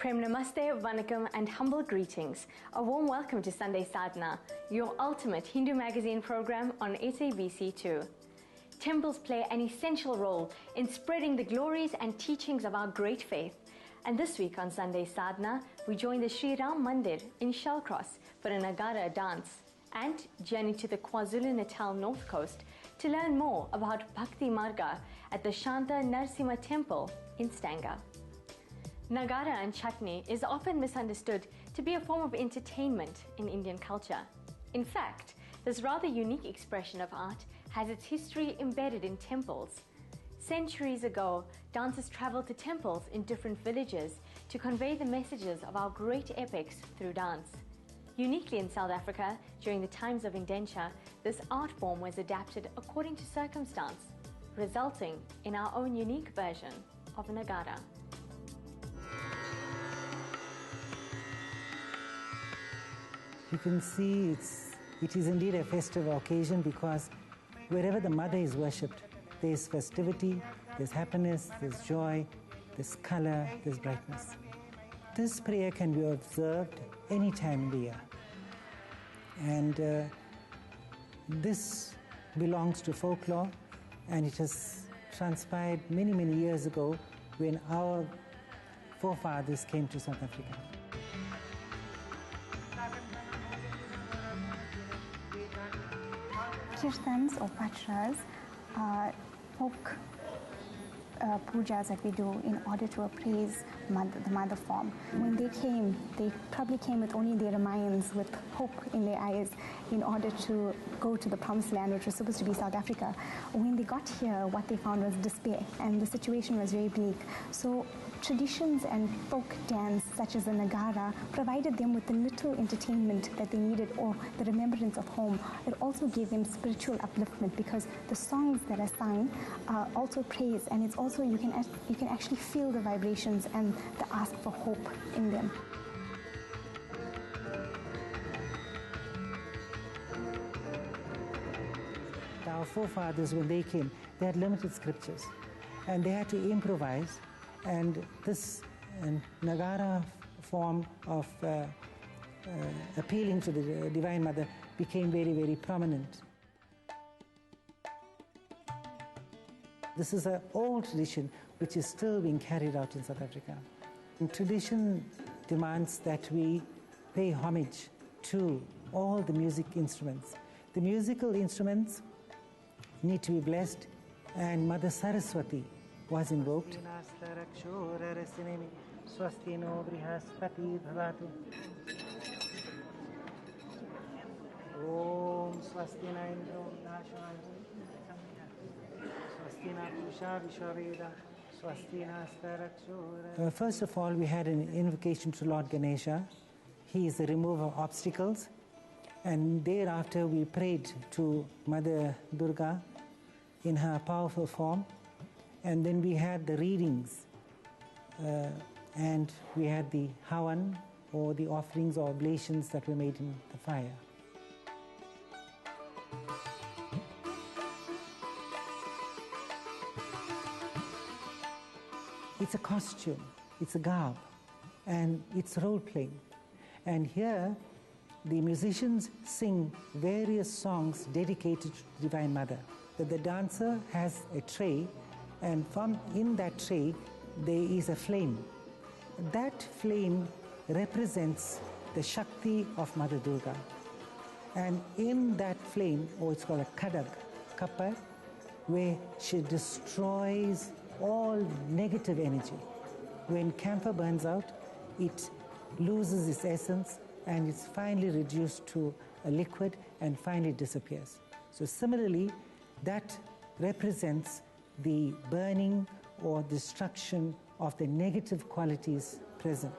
Prem Namaste, Vanakkam and humble greetings. A warm welcome to Sunday Sadhana, your ultimate Hindu magazine program on SABC 2. Temples play an essential role in spreading the glories and teachings of our great faith. And this week on Sunday Sadhana, we join the Shri Mandir in Shallcross for a Nagara dance and journey to the KwaZulu-Natal North Coast to learn more about Bhakti Marga at the Shant Narashima temple in Stanger. Nagara and chutney is often misunderstood to be a form of entertainment in Indian culture. In fact, this rather unique expression of art has its history embedded in temples. Centuries ago, dancers traveled to temples in different villages to convey the messages of our great epics through dance. Uniquely in South Africa, during the times of indenture, this art form was adapted according to circumstance, resulting in our own unique version of Nagara. You can see it is indeed a festive occasion because wherever the mother is worshipped, there is festivity, there's happiness, there's joy, there's color, there's brightness. This prayer can be observed any time in the year. And this belongs to folklore, and it has transpired many, many years ago when our forefathers came to South Africa. Kirtans or patras are folk pujas that we do in order to appraise the mother form. When they came, they probably came with only their minds, with hope in their eyes, in order to go to the promised land, which was supposed to be South Africa. When they got here, what they found was despair, and the situation was very bleak. So traditions and folk dance, such as the Nagara, provided them with the little entertainment that they needed, or the remembrance of home. It also gave them spiritual upliftment, because the songs that are sung are also praise, and it's also you can actually feel the vibrations and the ask for hope in them. Our forefathers, when they came, they had limited scriptures, and they had to improvise. And this Nagara form of appealing to the Divine Mother became very, very prominent. This is an old tradition which is still being carried out in South Africa. And tradition demands that we pay homage to all the music instruments. The musical instruments need to be blessed, and Mother Saraswati was invoked. First of all, we had an invocation to Lord Ganesha. He is the remover of obstacles. And thereafter we prayed to Mother Durga in her powerful form. And then we had the readings, and we had the havan, or the offerings or oblations that were made in the fire. It's a costume, it's a garb, and it's role-playing. And here, the musicians sing various songs dedicated to the Divine Mother. The dancer has a tray, and in that tray there is a flame. That flame represents the Shakti of Mother Durga. And in that flame, or it's called a kappa, where she destroys all negative energy. When camphor burns out, it loses its essence, and it's finally reduced to a liquid and finally disappears. So similarly, that represents the burning or destruction of the negative qualities present.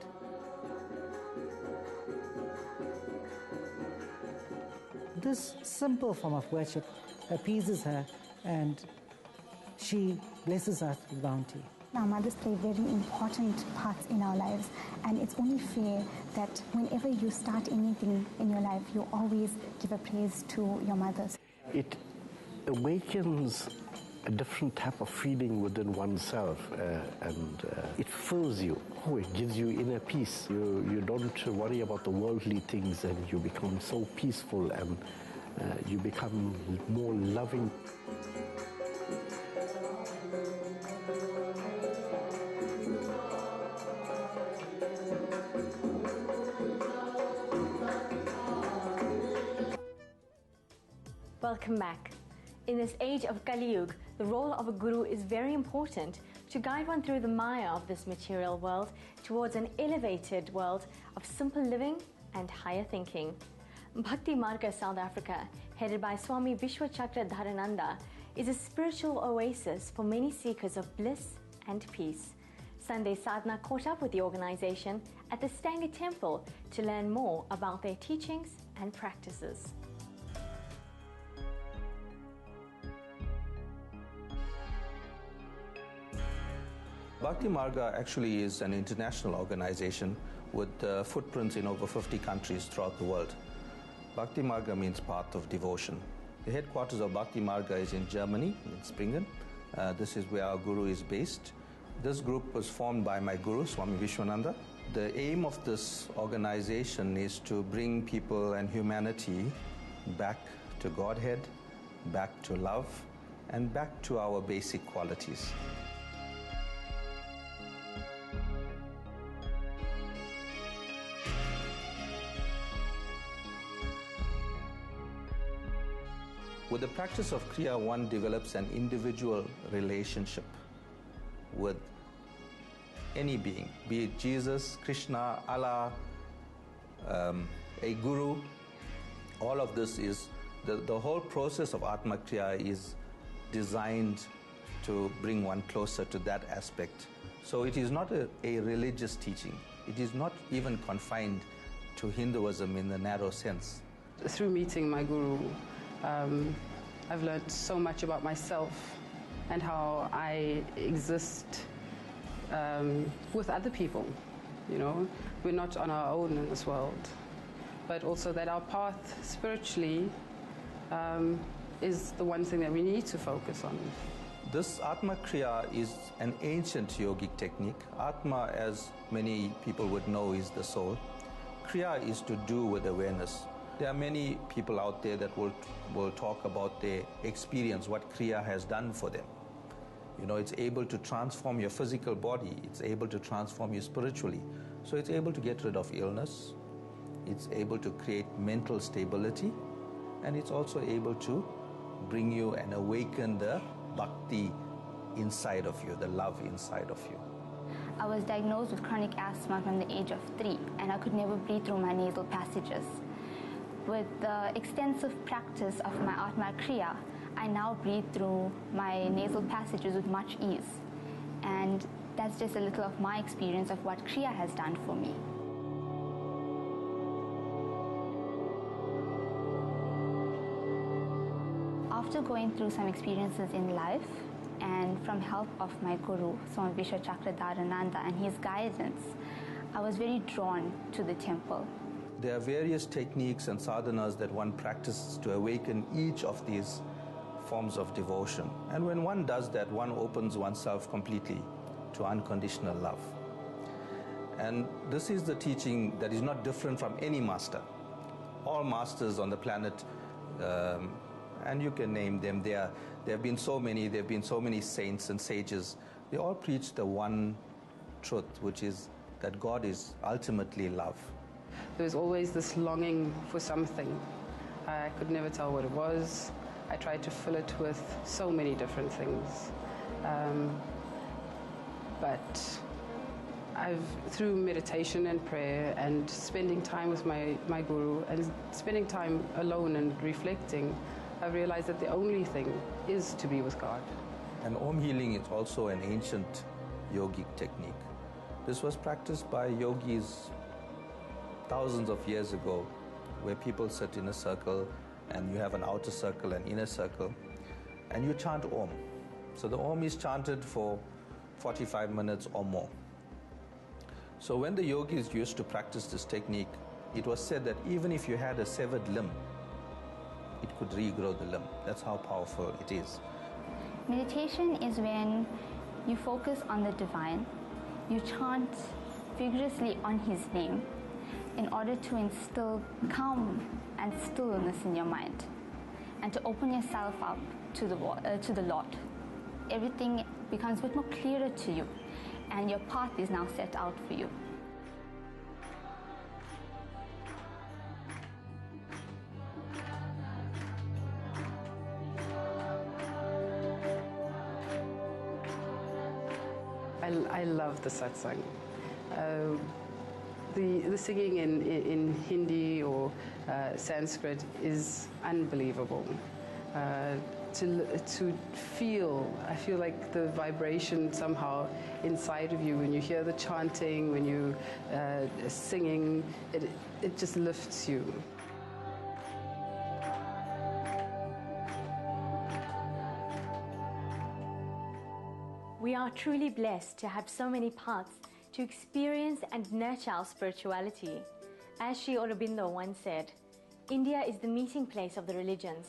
This simple form of worship appeases her, and she blesses us with bounty. Our mothers play very important parts in our lives, and it's only fair that whenever you start anything in your life, you always give a praise to your mothers. It awakens a different type of feeling within oneself, and it fills you. Oh, it gives you inner peace. You don't worry about the worldly things, and you become so peaceful, and you become more loving. Welcome back. In this age of Kali Yuga, the role of a guru is very important to guide one through the maya of this material world towards an elevated world of simple living and higher thinking. Bhakti Marga South Africa, headed by Swami Vishwachakradharananda, is a spiritual oasis for many seekers of bliss and peace. Sunday Sadhana caught up with the organization at the Stanger temple to learn more about their teachings and practices. Bhakti Marga actually is an international organization with footprints in over 50 countries throughout the world. Bhakti Marga means path of devotion. The headquarters of Bhakti Marga is in Germany, in Springen. This is where our guru is based. This group was formed by my guru, Swami Vishwananda. The aim of this organization is to bring people and humanity back to Godhead, back to love, and back to our basic qualities. With the practice of Kriya, one develops an individual relationship with any being, be it Jesus, Krishna, Allah, a guru. All of this is, the whole process of Atma Kriya is designed to bring one closer to that aspect. So it is not a religious teaching. It is not even confined to Hinduism in the narrow sense. Through meeting my guru, I've learned so much about myself and how I exist with other people. You know, we're not on our own in this world, but also that our path spiritually is the one thing that we need to focus on. This Atma Kriya is an ancient yogic technique. Atma, as many people would know, is the soul. Kriya is to do with awareness. There are many people out there that will talk about their experience, what Kriya has done for them. You know, it's able to transform your physical body, it's able to transform you spiritually. So it's able to get rid of illness, it's able to create mental stability, and it's also able to bring you and awaken the Bhakti inside of you, the love inside of you. I was diagnosed with chronic asthma from the age of 3, and I could never breathe through my nasal passages. With the extensive practice of my Atma Kriya, I now breathe through my nasal passages with much ease. And that's just a little of my experience of what Kriya has done for me. After going through some experiences in life, and from help of my guru, Swami Vishwachakradharananda, and his guidance, I was very drawn to the temple. There are various techniques and sadhanas that one practices to awaken each of these forms of devotion. And when one does that, one opens oneself completely to unconditional love. And this is the teaching that is not different from any master. All masters on the planet, and you can name them, there have been so many saints and sages. They all preach the one truth, which is that God is ultimately love. There was always this longing for something. I could never tell what it was. I tried to fill it with so many different things. But through meditation and prayer and spending time with my guru and spending time alone and reflecting, I realized that the only thing is to be with God. And Om healing is also an ancient yogic technique. This was practiced by yogis thousands of years ago, where people sit in a circle and you have an outer circle and inner circle, and you chant Om. So the Om is chanted for 45 minutes or more. So when the yogis used to practice this technique, it was said that even if you had a severed limb, it could regrow the limb. That's how powerful it is. Meditation is when you focus on the divine, you chant vigorously on his name in order to instill calm and stillness in your mind and to open yourself up to the Lord. Everything becomes a bit more clearer to you and your path is now set out for you. I love the satsang. The singing in Hindi or Sanskrit is unbelievable. To feel, I feel like the vibration somehow inside of you when you hear the chanting, when you singing, it just lifts you. We are truly blessed to have so many paths to experience and nurture our spirituality. As Shri Aurobindo once said, India is the meeting place of the religions,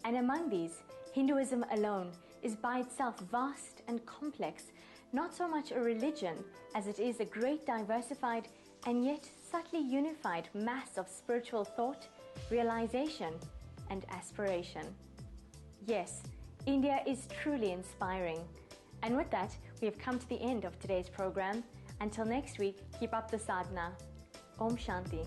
and among these, Hinduism alone is by itself vast and complex, not so much a religion as it is a great diversified and yet subtly unified mass of spiritual thought, realization, and aspiration. Yes, India is truly inspiring. And with that, we have come to the end of today's program. Until next week, keep up the sadhana. Om Shanti.